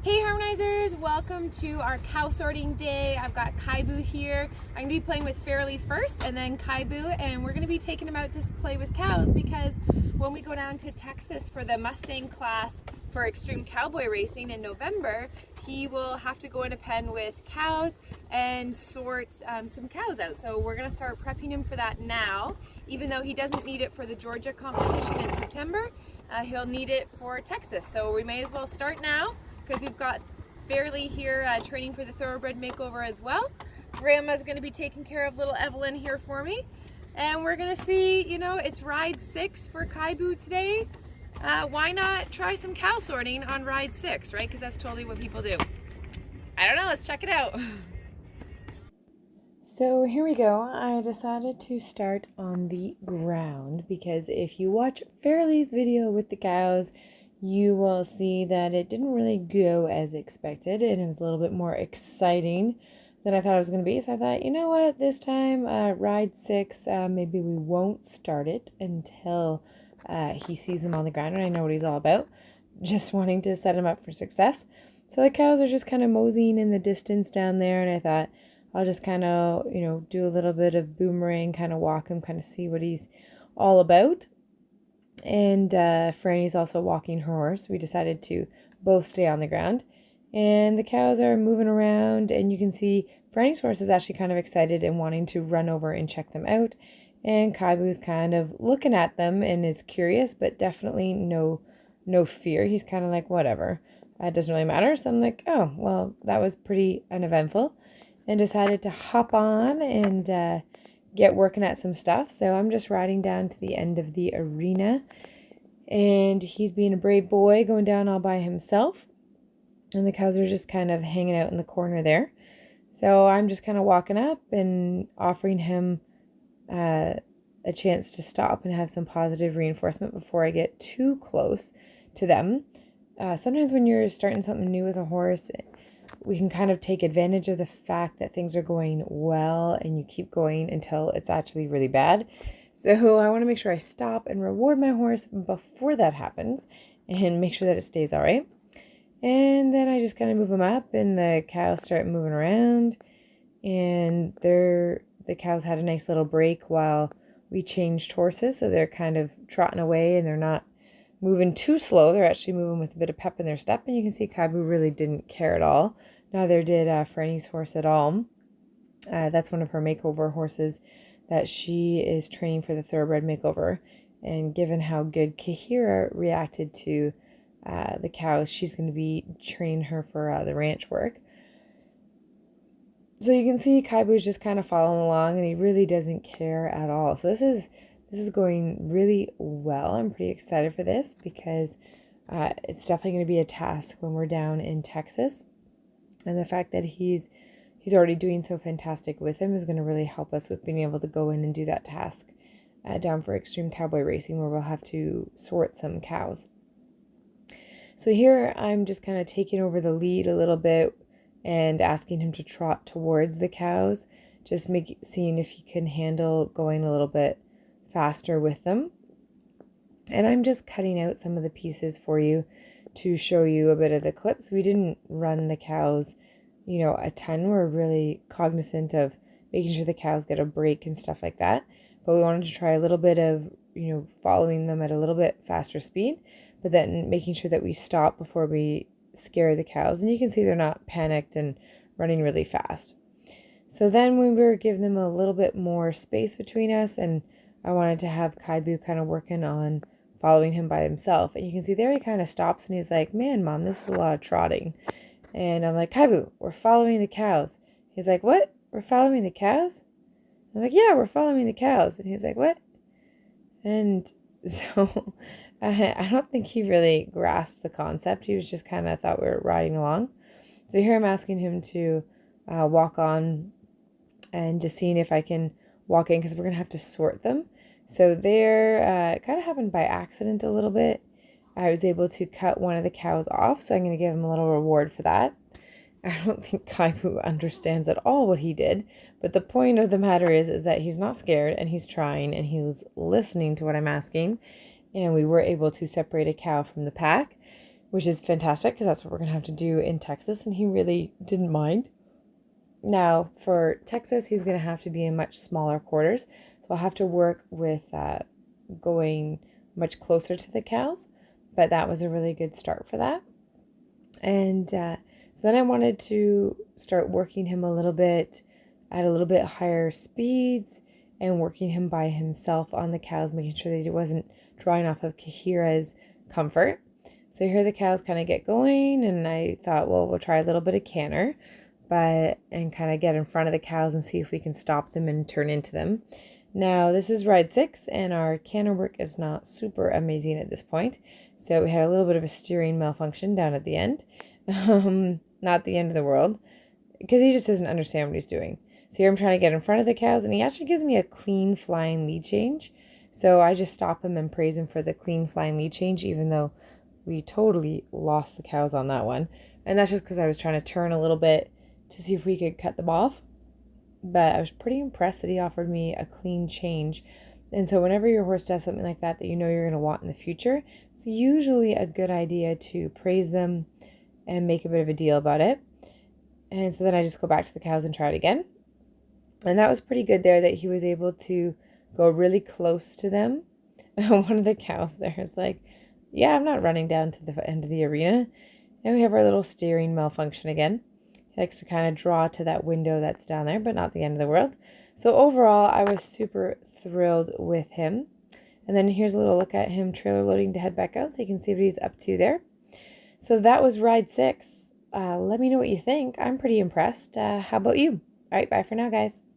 Hey Harmonizers, welcome to our cow sorting day. I've got Kibou here. I'm going to be playing with Fairly first and then Kibou, and we're going to be taking him out to play with cows because when we go down to Texas for the Mustang class for extreme cowboy racing in November, he will have to go in a pen with cows and sort some cows out. So we're going to start prepping him for that now. Even though he doesn't need it for the Georgia competition in September, he'll need it for Texas. So we may as well start now, because we've got Fairly here training for the thoroughbred makeover as well. Grandma's going to be taking care of little Evelyn here for me. And we're going to see, you know, it's ride 6 for Kibou today. Why not try some cow sorting on ride 6, right? Because that's totally what people do. I don't know, let's check it out. So here we go. I decided to start on the ground because if you watch Fairly's video with the cows, you will see that it didn't really go as expected, and it was a little bit more exciting than I thought it was going to be. So I thought, you know what, this time, ride 6, maybe we won't start it until he sees them on the ground and I know what he's all about. Just wanting to set him up for success. So the cows are just kind of moseying in the distance down there, and I thought I'll just kind of, you know, do a little bit of boomerang, kind of walk him, kind of see what he's all about. And Franny's also walking her horse. We decided to both stay on the ground. And the cows are moving around, and you can see Franny's horse is actually kind of excited and wanting to run over and check them out. And Kibou's kind of looking at them and is curious, but definitely no fear. He's kind of like, whatever. It doesn't really matter. So I'm like, oh, well, that was pretty uneventful. And decided to hop on and get working at some stuff. So I'm just riding down to the end of the arena, and he's being a brave boy going down all by himself, and the cows are just kind of hanging out in the corner there. So I'm just kind of walking up and offering him a chance to stop and have some positive reinforcement before I get too close to them. Sometimes when you're starting something new with a horse, we can kind of take advantage of the fact that things are going well and you keep going until it's actually really bad. So I want to make sure I stop and reward my horse before that happens and make sure that it stays all right. And then I just kind of move them up, and the cows start moving around, and the cows had a nice little break while we changed horses. So they're kind of trotting away and they're not moving too slow. They're actually moving with a bit of pep in their step, and you can see Kibou really didn't care at all. Neither did Franny's horse at all. That's one of her makeover horses that she is training for the thoroughbred makeover. And given how good Kahira reacted to the cows, she's going to be training her for the ranch work. So you can see Kibou's just kind of following along, and he really doesn't care at all. So this is going really well. I'm pretty excited for this because it's definitely going to be a task when we're down in Texas. And the fact that he's already doing so fantastic with him is going to really help us with being able to go in and do that task down for extreme cowboy racing, where we'll have to sort some cows. So here I'm just kind of taking over the lead a little bit and asking him to trot towards the cows, just seeing if he can handle going a little bit faster with them. And I'm just cutting out some of the pieces for you to show you a bit of the clips. We didn't run the cows, you know, a ton. We're really cognizant of making sure the cows get a break and stuff like that. But we wanted to try a little bit of, you know, following them at a little bit faster speed, but then making sure that we stop before we scare the cows. And you can see they're not panicked and running really fast. So then we were giving them a little bit more space between us, and I wanted to have Kibou kind of working on following him by himself. And you can see there he kind of stops and he's like, man, Mom, this is a lot of trotting. And I'm like, Kibou, we're following the cows. He's like, what? We're following the cows? I'm like, yeah, we're following the cows. And he's like, what? And so I don't think he really grasped the concept. He was just kind of thought we were riding along. So here I'm asking him to walk on and just seeing if I can walk in, because we're going to have to sort them. So they're kind of happened by accident a little bit. I was able to cut one of the cows off, so I'm going to give him a little reward for that. I don't think Kibou understands at all what he did, but the point of the matter is that he's not scared, and he's trying, and he's listening to what I'm asking, and we were able to separate a cow from the pack, which is fantastic because that's what we're going to have to do in Texas, and he really didn't mind. Now, for Texas, he's going to have to be in much smaller quarters, so I'll have to work with going much closer to the cows, but that was a really good start for that. And so then I wanted to start working him a little bit at a little bit higher speeds and working him by himself on the cows, making sure that he wasn't drawing off of Kahira's comfort. So here the cows kind of get going, and I thought, well, we'll try a little bit of canter, and kind of get in front of the cows and see if we can stop them and turn into them. Now, this is ride 6, and our canter work is not super amazing at this point. So we had a little bit of a steering malfunction down at the end. Not the end of the world, because he just doesn't understand what he's doing. So here I'm trying to get in front of the cows, and he actually gives me a clean flying lead change. So I just stop him and praise him for the clean flying lead change, even though we totally lost the cows on that one. And that's just because I was trying to turn a little bit to see if we could cut them off. But I was pretty impressed that he offered me a clean change. And so whenever your horse does something like that you know you're going to want in the future, it's usually a good idea to praise them and make a bit of a deal about it. And so then I just go back to the cows and try it again. And that was pretty good there, that he was able to go really close to them. One of the cows there is like, yeah, I'm not running down to the end of the arena. And we have our little steering malfunction again. He likes to kind of draw to that window that's down there, but not the end of the world. So overall, I was super thrilled with him. And then here's a little look at him trailer loading to head back out so you can see what he's up to there. So that was ride 6. Let me know what you think. I'm pretty impressed. How about you? All right, bye for now, guys.